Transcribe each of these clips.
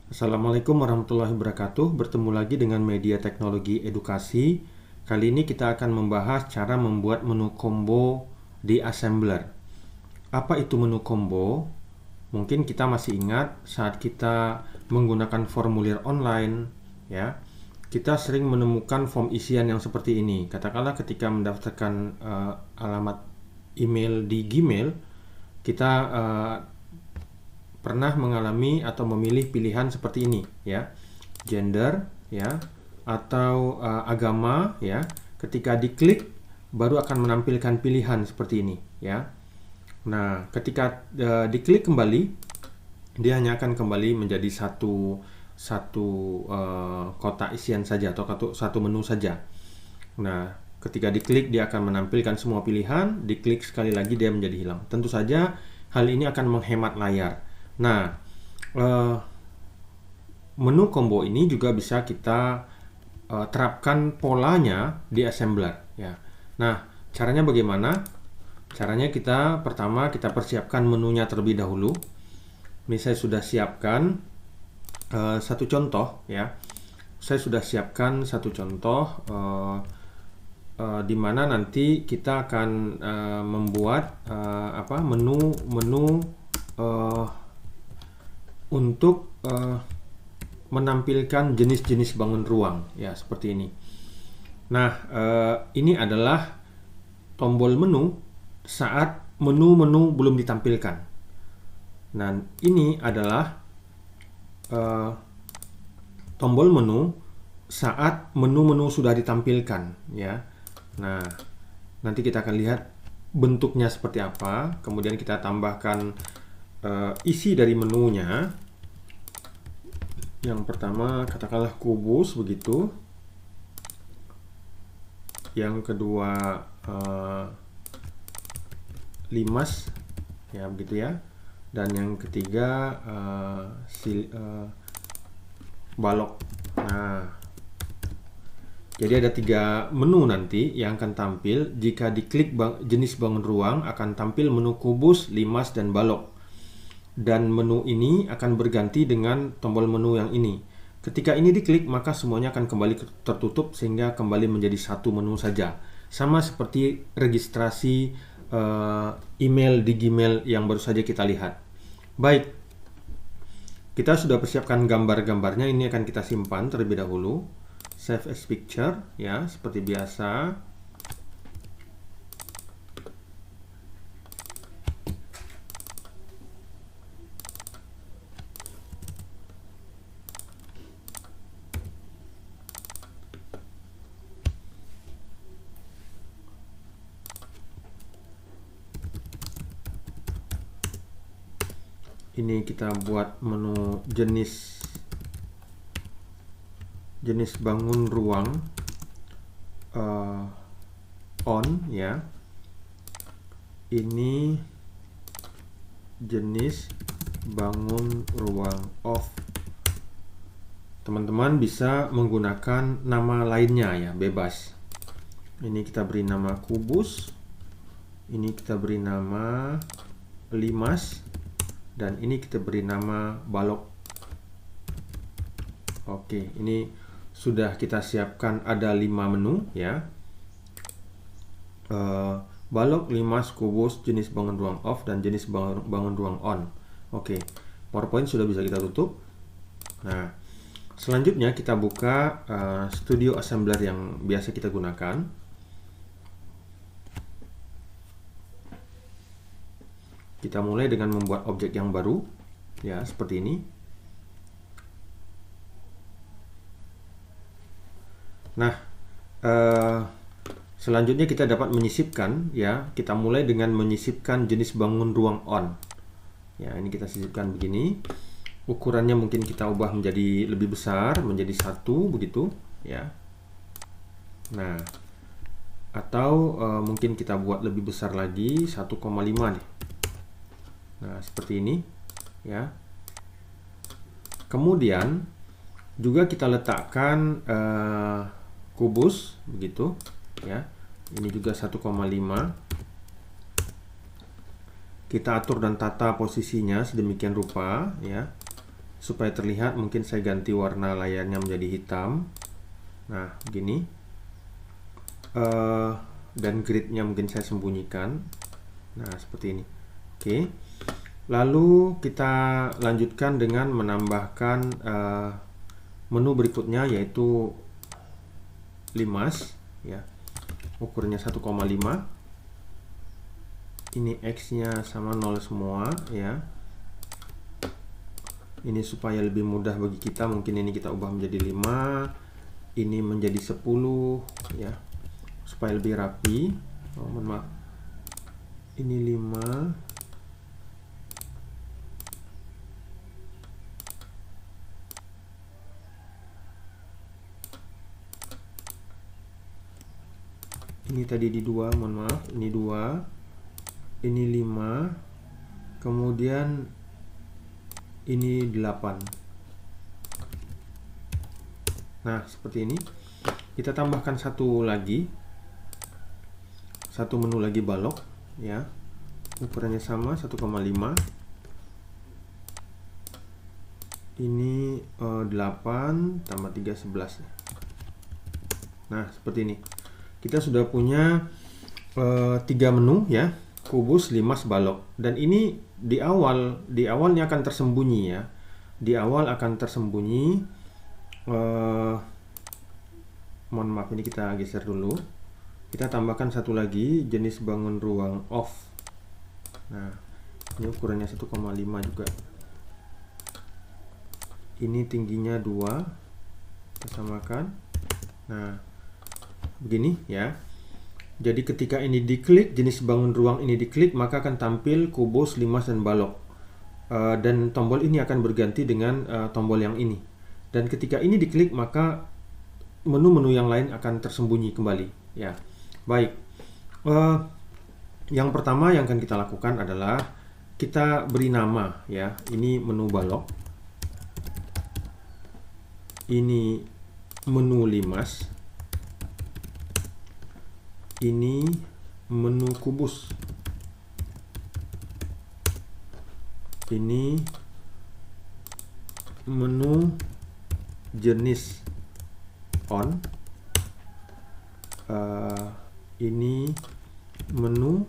Assalamualaikum warahmatullahi wabarakatuh. Bertemu lagi dengan media teknologi edukasi. Kali ini kita akan membahas cara membuat menu combo di assembler. Apa itu menu combo? Mungkin kita masih ingat saat kita menggunakan formulir online, ya. Kita sering menemukan form isian yang seperti ini. Katakanlah ketika mendaftarkan alamat email di Gmail, kita pernah mengalami atau memilih pilihan seperti ini, ya, gender, ya, atau agama, ya. Ketika diklik baru akan menampilkan pilihan seperti ini, ya. Nah, ketika diklik kembali, dia hanya akan kembali menjadi satu kotak isian saja atau satu menu saja. Nah, ketika diklik dia akan menampilkan semua pilihan, diklik sekali lagi dia menjadi hilang. Tentu saja hal ini akan menghemat layar. Nah, menu combo ini juga bisa kita terapkan polanya di assembler, ya. Nah, caranya bagaimana? Caranya pertama kita persiapkan menunya terlebih dahulu. Ini saya sudah siapkan satu contoh, ya. Saya sudah siapkan satu contoh di mana nanti kita akan membuat menu untuk menampilkan jenis-jenis bangun ruang, ya, seperti ini. Nah, ini adalah tombol menu saat menu-menu belum ditampilkan. Nah, ini adalah tombol menu saat menu-menu sudah ditampilkan, ya. Nah, nanti kita akan lihat bentuknya seperti apa. Kemudian kita tambahkan isi dari menunya. Yang pertama katakanlah kubus begitu. Yang kedua limas, ya, begitu ya. Dan yang ketiga balok. Nah, jadi ada 3 menu nanti yang akan tampil. Jika diklik jenis bangun ruang akan tampil menu kubus, limas, dan balok. Dan menu ini akan berganti dengan tombol menu yang ini. Ketika ini diklik maka semuanya akan kembali tertutup sehingga kembali menjadi satu menu saja. Sama seperti registrasi email di Gmail yang baru saja kita lihat. Baik, kita sudah persiapkan gambar-gambarnya. Ini akan kita simpan terlebih dahulu. Save as picture, ya, seperti biasa. Ini kita buat menu jenis bangun ruang on, ya. Ini jenis bangun ruang off. Teman-teman bisa menggunakan nama lainnya, ya, bebas. Ini kita beri nama kubus. Ini kita beri nama limas. Dan ini kita beri nama balok. Oke, ini sudah kita siapkan ada 5 menu, ya. Balok, limas, kubus, jenis bangun ruang off, dan jenis bangun ruang on. Oke, PowerPoint sudah bisa kita tutup. Nah, selanjutnya kita buka Studio Assembler yang biasa kita gunakan. Kita mulai dengan membuat objek yang baru, ya, seperti ini. Nah, selanjutnya kita dapat menyisipkan, ya. Kita mulai dengan menyisipkan jenis bangun ruang on. Ya, ini kita sisipkan begini. Ukurannya mungkin kita ubah menjadi lebih besar, menjadi 1 begitu, ya. Nah, atau mungkin kita buat lebih besar lagi, 1,5 nih. Nah, seperti ini, ya. Kemudian juga kita letakkan kubus begitu, ya. Ini juga 1,5. Kita atur dan tata posisinya sedemikian rupa, ya. supaya terlihat mungkin saya ganti warna layarnya menjadi hitam. Nah, begini. Dan gridnya mungkin saya sembunyikan. Nah, seperti ini. Oke. Lalu kita lanjutkan dengan menambahkan menu berikutnya, yaitu limas ya. Ukurannya 1,5. Ini X-nya sama 0 semua ya. Ini supaya lebih mudah bagi kita, mungkin ini kita ubah menjadi 5, ini menjadi 10 ya, supaya lebih rapi. Mohon maaf, ini 5, ini tadi di 2, mohon maaf, ini 2, ini 5, kemudian ini 8. Nah, seperti ini. Kita tambahkan satu lagi, satu menu lagi balok ya. Ukurannya sama 1,5. Ini 8 tambah 3 11. Nah, seperti ini. Kita sudah punya 3 menu ya, kubus, limas, balok. Dan ini di awalnya akan tersembunyi ya. Di awal akan tersembunyi. Mohon maaf, ini kita geser dulu. Kita tambahkan satu lagi, jenis bangun ruang off. Nah, ini ukurannya 1,5 juga. Ini tingginya 2. Kita samakan. Nah, begini ya. Jadi ketika ini diklik, jenis bangun ruang ini diklik, maka akan tampil kubus, limas, dan balok. Dan tombol ini akan berganti dengan tombol yang ini. Dan ketika ini diklik, maka menu-menu yang lain akan tersembunyi kembali. Ya, baik. Yang pertama yang akan kita lakukan adalah kita beri nama ya. Ini menu balok. Ini menu limas. Ini menu kubus. Ini menu jenis on. Ini menu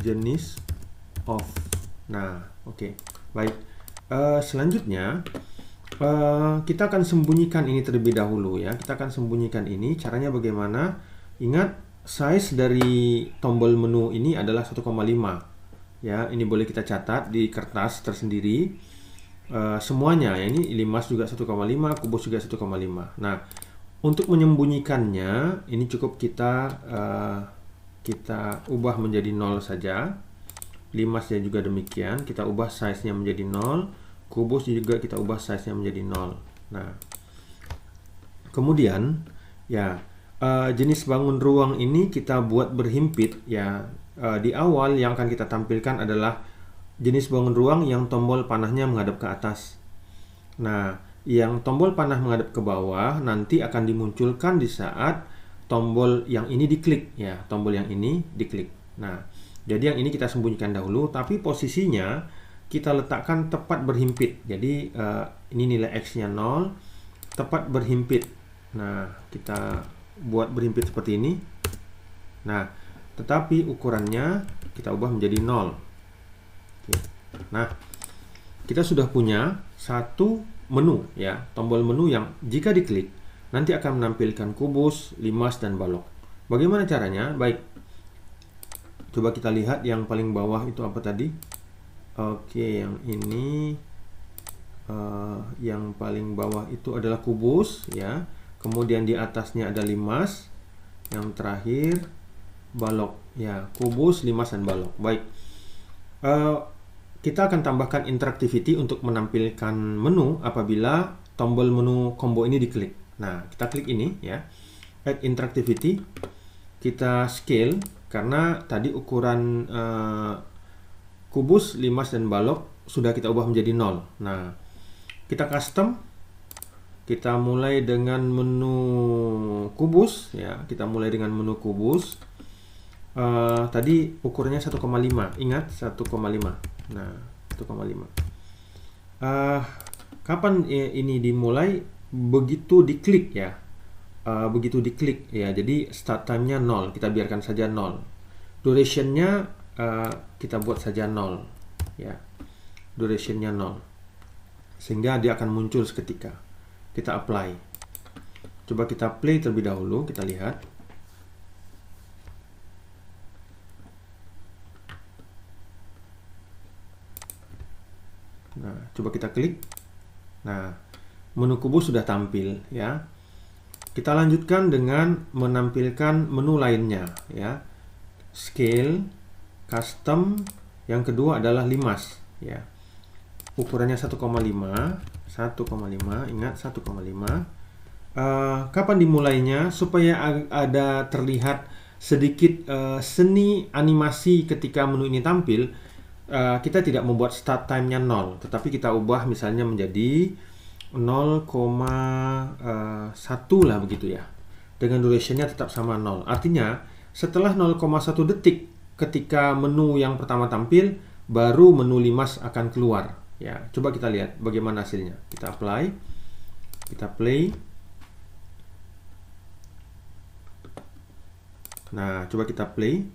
jenis off. Nah, oke. Baik. Selanjutnya kita akan sembunyikan ini terlebih dahulu ya. Kita akan sembunyikan ini. Caranya bagaimana? Ingat, size dari tombol menu ini adalah 1,5 ya. Ini boleh kita catat di kertas tersendiri. Semuanya ya, ini limas juga 1,5, kubus juga 1,5. Nah, untuk menyembunyikannya ini cukup kita ubah menjadi 0 saja. Limasnya juga demikian, kita ubah size-nya menjadi 0. Kubus juga kita ubah size-nya menjadi 0. Nah, kemudian ya, jenis bangun ruang ini kita buat berhimpit ya. Di awal yang akan kita tampilkan adalah jenis bangun ruang yang tombol panahnya menghadap ke atas. Nah, yang tombol panah menghadap ke bawah nanti akan dimunculkan di saat tombol yang ini diklik ya. Tombol yang ini diklik. Nah, jadi yang ini kita sembunyikan dahulu, tapi posisinya kita letakkan tepat berhimpit. Jadi ini nilai X-nya 0, tepat berhimpit. Nah, kita buat berhimpit seperti ini. Nah, tetapi ukurannya kita ubah menjadi 0. Oke. Nah, kita sudah punya satu menu ya, tombol menu yang jika diklik nanti akan menampilkan kubus, limas, dan balok. Bagaimana caranya? Baik, coba kita lihat yang paling bawah itu apa tadi. Oke, yang ini yang paling bawah itu adalah kubus ya. Kemudian di atasnya ada limas, yang terakhir balok ya, kubus, limas, dan balok. Baik, kita akan tambahkan interactivity untuk menampilkan menu apabila tombol menu combo ini diklik. Nah, kita klik ini ya, add interactivity. Kita scale karena tadi ukuran kubus, limas, dan balok sudah kita ubah menjadi 0. Nah, kita custom. Kita mulai dengan menu kubus ya. Kita mulai dengan menu kubus. Tadi ukurannya 1,5. Ingat 1,5. Nah, 1,5. Kapan ini dimulai? Begitu diklik ya. Begitu diklik ya. Jadi start time-nya 0, kita biarkan saja 0. Duration-nya kita buat saja 0 ya. Duration-nya 0. Sehingga dia akan muncul seketika. Kita apply. Coba kita play terlebih dahulu, kita lihat. Nah, coba kita klik. Nah, menu kubus sudah tampil ya. Kita lanjutkan dengan menampilkan menu lainnya ya. Scale, custom, yang kedua adalah limas ya. Ukurannya 1,5, ingat 1,5. Kapan dimulainya? Supaya ada terlihat sedikit seni animasi ketika menu ini tampil. Kita tidak membuat start time-nya 0, tetapi kita ubah misalnya menjadi 0,1 lah begitu ya. Dengan duration-nya tetap sama 0. Artinya setelah 0,1 detik ketika menu yang pertama tampil, baru menu limas akan keluar ya. Coba kita lihat bagaimana hasilnya. Kita apply, kita play. Nah, coba kita play.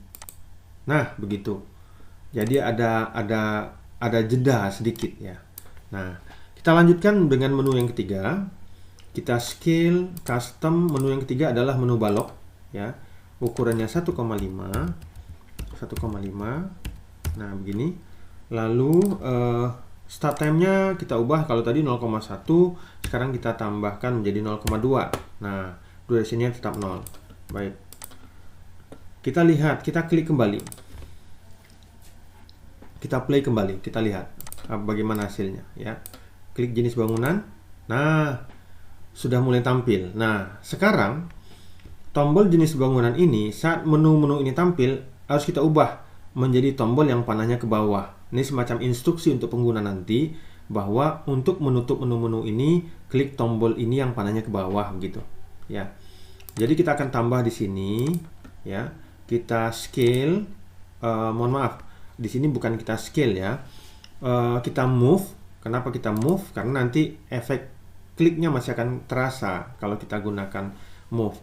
Nah, begitu. Jadi ada jeda sedikit ya. Nah, kita lanjutkan dengan menu yang ketiga. Kita scale, custom. Menu yang ketiga adalah menu balok ya. Ukurannya 1,5. Nah, begini. Lalu start time-nya kita ubah, kalau tadi 0,1, sekarang kita tambahkan menjadi 0,2. Nah, duration-nya tetap 0. Baik. Kita lihat, kita klik kembali. Kita play kembali, kita lihat bagaimana hasilnya ya. Klik jenis bangunan. Nah, sudah mulai tampil. Nah, sekarang tombol jenis bangunan ini saat menu-menu ini tampil harus kita ubah menjadi tombol yang panahnya ke bawah. Ini semacam instruksi untuk pengguna nanti bahwa untuk menutup menu-menu ini klik tombol ini yang panahnya ke bawah begitu ya. Jadi kita akan tambah di sini ya. Kita scale, mohon maaf. Di sini bukan kita scale ya, kita move. Kenapa kita move? Karena nanti efek kliknya masih akan terasa kalau kita gunakan move.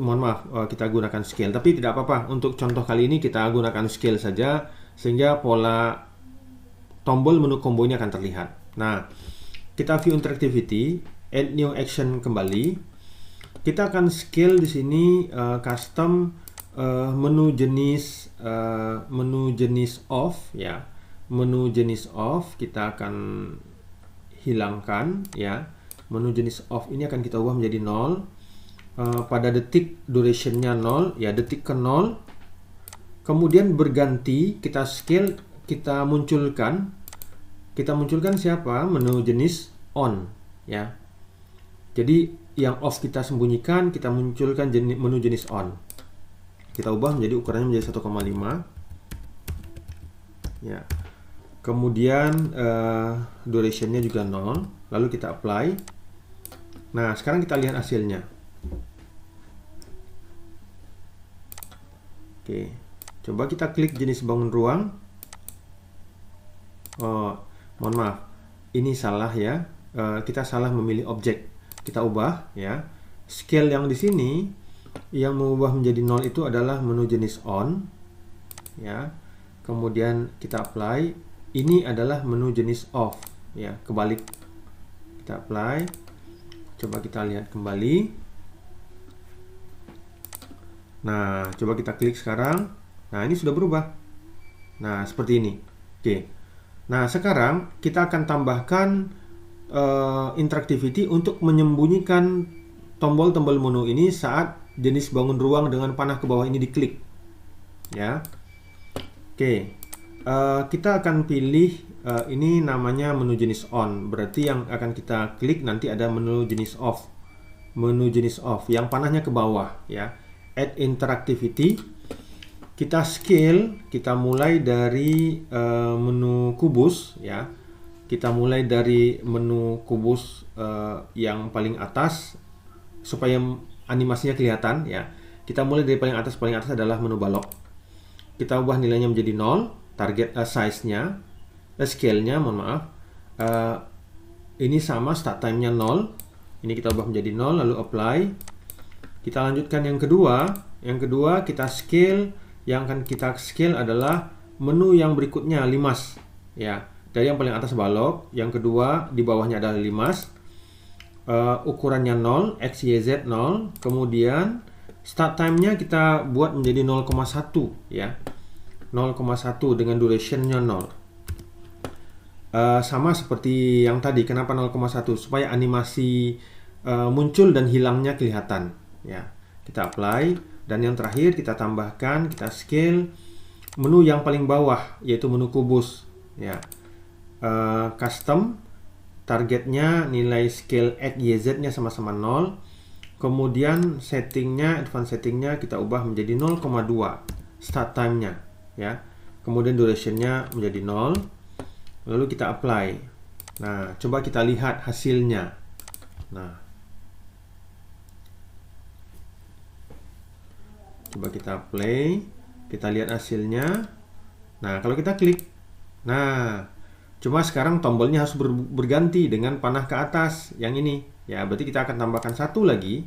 Mohon maaf, kita gunakan scale, tapi tidak apa-apa. Untuk contoh kali ini kita gunakan scale saja, sehingga pola tombol menu combo ini akan terlihat. Nah, kita view interactivity, add new action kembali. Kita akan scale di sini, custom, menu jenis off ya. Menu jenis off kita akan hilangkan ya. Menu jenis off ini akan kita ubah menjadi 0. Pada detik durationnya 0 ya, detik ke 0. Kemudian berganti, kita scale, kita munculkan siapa? Menu jenis on ya. Jadi yang off kita sembunyikan, kita munculkan menu jenis on. Kita ubah menjadi ukurannya menjadi 1,5 ya. Kemudian durationnya juga 0. Lalu kita apply. Nah, sekarang kita lihat hasilnya. Oke, coba kita klik jenis bangun ruang. Oh, mohon maaf, ini salah ya. Kita salah memilih objek. Kita ubah ya. Scale yang di sini yang mengubah menjadi 0 itu adalah menu jenis on ya. Kemudian kita apply, ini adalah menu jenis off ya, kebalik. Kita apply, coba kita lihat kembali. Nah, coba kita klik sekarang. Nah, ini sudah berubah. Nah, seperti ini. Oke. Nah, sekarang kita akan tambahkan interactivity untuk menyembunyikan tombol-tombol menu ini saat jenis bangun ruang dengan panah ke bawah ini diklik ya. Oke, kita akan pilih ini namanya menu jenis on. Berarti yang akan kita klik nanti ada menu jenis off. Menu jenis off yang panahnya ke bawah ya. Add interactivity. Kita scale, kita mulai dari menu kubus ya. Kita mulai dari menu kubus yang paling atas supaya animasinya kelihatan ya. Kita mulai dari paling atas adalah menu balok. Kita ubah nilainya menjadi 0, target size-nya, scale-nya mohon maaf. Ini sama, start time-nya 0. Ini kita ubah menjadi 0, lalu apply. Kita lanjutkan yang kedua. Yang kedua kita scale. Yang akan kita scale adalah menu yang berikutnya, limas. Ya, dari yang paling atas balok, yang kedua di bawahnya adalah limas. Ukurannya 0, X, Y, Z 0. Kemudian start time-nya kita buat menjadi 0,1 ya. 0,1 dengan duration-nya 0. Sama seperti yang tadi, kenapa 0,1? Supaya animasi muncul dan hilangnya kelihatan ya. Kita apply, dan yang terakhir kita tambahkan, kita scale menu yang paling bawah, yaitu menu kubus ya. Custom, targetnya nilai scale X, Y, Z nya sama-sama 0. Kemudian settingnya, advance settingnya kita ubah menjadi 0,2 start time-nya ya. Kemudian duration-nya menjadi 0. Lalu kita apply. Nah, coba kita lihat hasilnya. Nah, coba kita play, kita lihat hasilnya. Nah, kalau kita klik, nah, cuma sekarang tombolnya harus berganti dengan panah ke atas yang ini. Ya, berarti kita akan tambahkan satu lagi.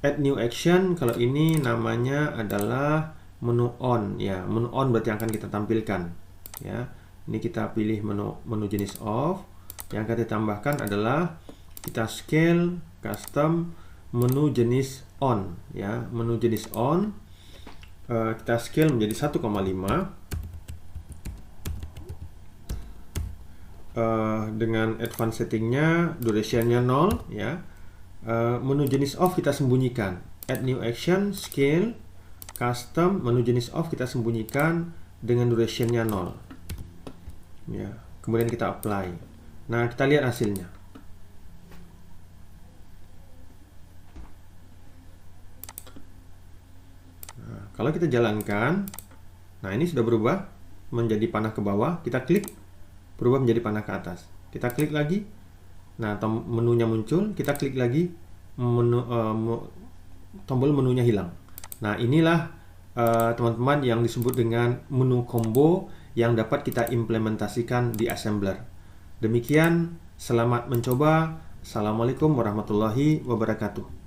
Add new action. Kalau ini namanya adalah menu on. Ya, menu on berarti yang akan kita tampilkan. Ya, ini kita pilih menu jenis off. Yang akan ditambahkan adalah kita scale, custom, menu jenis on. Ya, menu jenis on. Kita scale menjadi 1,5. Dengan advance settingnya, durationnya 0 ya. Menu jenis off kita sembunyikan. Add new action, scale, custom, menu jenis off kita sembunyikan dengan durationnya 0 ya. Kemudian kita apply. Nah, kita lihat hasilnya. Nah, kalau kita jalankan, nah ini sudah berubah menjadi panah ke bawah. Kita klik, berubah menjadi panah ke atas. Kita klik lagi, nah menunya muncul. Kita klik lagi, tombol menunya hilang. Nah, inilah teman-teman yang disebut dengan menu combo yang dapat kita implementasikan di assembler. Demikian, selamat mencoba. Assalamualaikum warahmatullahi wabarakatuh.